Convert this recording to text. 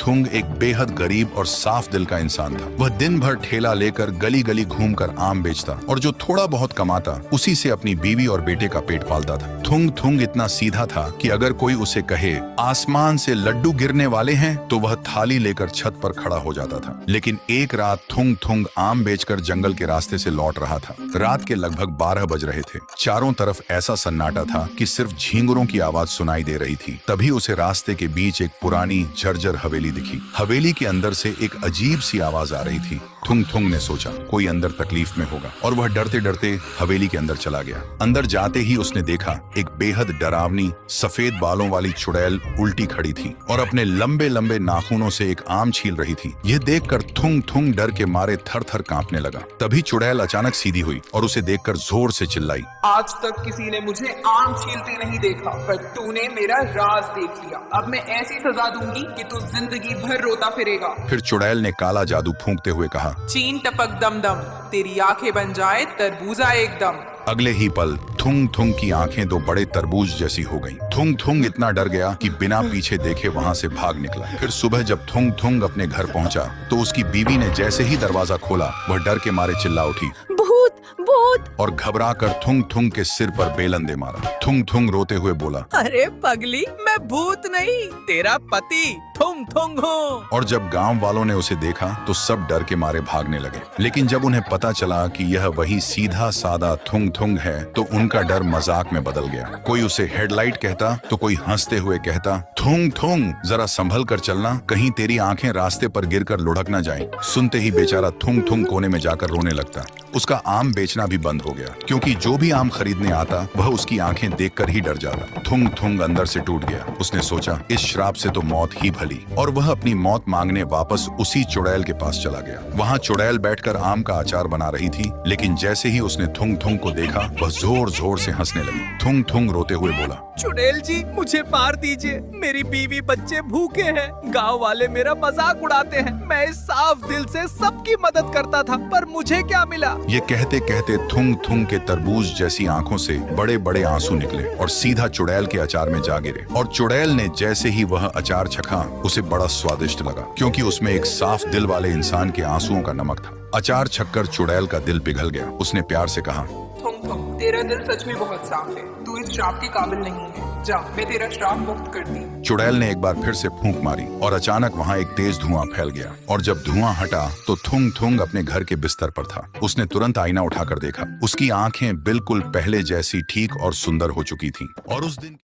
थुंग एक बेहद गरीब और साफ दिल का इंसान था। वह दिन भर ठेला लेकर गली गली घूमकर आम बेचता और जो थोड़ा बहुत कमाता उसी से अपनी बीवी और बेटे का पेट पालता था। थुंग इतना सीधा था कि अगर कोई उसे कहे आसमान से लड्डू गिरने वाले हैं तो वह थाली लेकर छत पर खड़ा हो जाता था। लेकिन एक रात थुंग आम बेचकर जंगल के रास्ते से लौट रहा था। रात के लगभग 12 बज रहे थे। चारों तरफ ऐसा सन्नाटा था कि सिर्फ झींगुरों की आवाज सुनाई दे रही थी। तभी उसे रास्ते के बीच एक पुरानी जर्जर हवेली दिखी। हवेली के अंदर से एक अजीब सी आवाज आ रही थी। थुंग ने सोचा कोई अंदर तकलीफ में होगा और वह डरते डरते हवेली के अंदर चला गया। अंदर जाते ही उसने देखा एक बेहद डरावनी सफेद बालों वाली चुड़ैल उल्टी खड़ी थी और अपने लंबे लंबे नाखूनों से एक आम छील रही थी। यह देखकर थुंग डर के मारे थर थर कांपने लगा। तभी चुड़ैल अचानक सीधी हुई और उसे देखकर जोर से चिल्लाई, आज तक किसी ने मुझे आम छीलते नहीं देखा, पर तूने मेरा राज देख लिया। अब मैं ऐसी सजा दूंगी कि तू जिंदगी भर रोता फिरेगा। फिर चुड़ैल ने काला जादू फूंकते हुए कहा, चीन टपक दम दम, तेरी आंखें बन जाए तरबूजा एकदम। अगले ही पल थुंग की आंखें दो बड़े तरबूज जैसी हो गईं। थुंग इतना डर गया कि बिना पीछे देखे वहां से भाग निकला। फिर सुबह जब थुंग अपने घर पहुंचा तो उसकी बीवी ने जैसे ही दरवाजा खोला वह डर के मारे चिल्ला उठी, भूत भूत, और घबरा कर थुंग के सिर पर बेलन दे मारा। थुंग रोते हुए बोला, अरे पगली, मैं भूत नहीं, तेरा पति थुंग हूँ। और जब गांव वालों ने उसे देखा तो सब डर के मारे भागने लगे। लेकिन जब उन्हें पता चला कि यह वही सीधा सादा थुंग है तो उनका डर मजाक में बदल गया। कोई उसे हेडलाइट कहता तो कोई हंसते हुए कहता, थुंग जरा संभल कर चलना, कहीं तेरी आंखें रास्ते पर गिरकर लुढ़क न जाएं। सुनते ही बेचारा थुंग कोने में जाकर रोने लगता। उसका आम बेचना भी बंद हो गया क्योंकि जो भी आम खरीदने आता वह उसकी आंखें देखकर ही डर जाता। थुंग अंदर से टूट गया। उसने सोचा इस श्राप से तो मौत ही भली, और वह अपनी मौत मांगने वापस उसी चुड़ैल के पास चला गया। वहाँ चुड़ैल बैठकर आम का अचार बना रही थी। लेकिन जैसे ही उसने थुंग को देखा वह जोर से हंसने लगी। थुंग रोते हुए बोला, चुड़ैल जी, मुझे मार दीजिए, मेरी बीवी बच्चे भूखे हैं, गांव वाले मेरा मजाक उड़ाते हैं। मैं इस साफ दिल से सबकी मदद करता था, पर मुझे क्या मिला। ये कहते कहते थुंग के तरबूज जैसी आंखों से बड़े बड़े आंसू निकले और सीधा चुड़ैल के अचार में जा गिरे। और चुड़ैल ने जैसे ही वह अचार चखा उसे बड़ा स्वादिष्ट लगा क्योंकि उसमें एक साफ दिल वाले इंसान के आंसुओं का नमक था। अचार छककर चुड़ैल का दिल पिघल गया। उसने प्यार से कहा, थुंग, तेरा दिल सच में बहुत साफ है। तू इस श्राप के काबिल नहीं है। जा, मैं तेरा श्राप मुक्त कर दी। चुड़ैल ने एक बार फिर से फूंक मारी और अचानक वहाँ एक तेज धुआं फैल गया। और जब धुआं हटा तो थुंग अपने घर के बिस्तर पर था। उसने तुरंत आईना उठाकर देखा। उसकी आंखें बिल्कुल पहले जैसी ठीक और सुंदर हो चुकी थीं। और उस दिन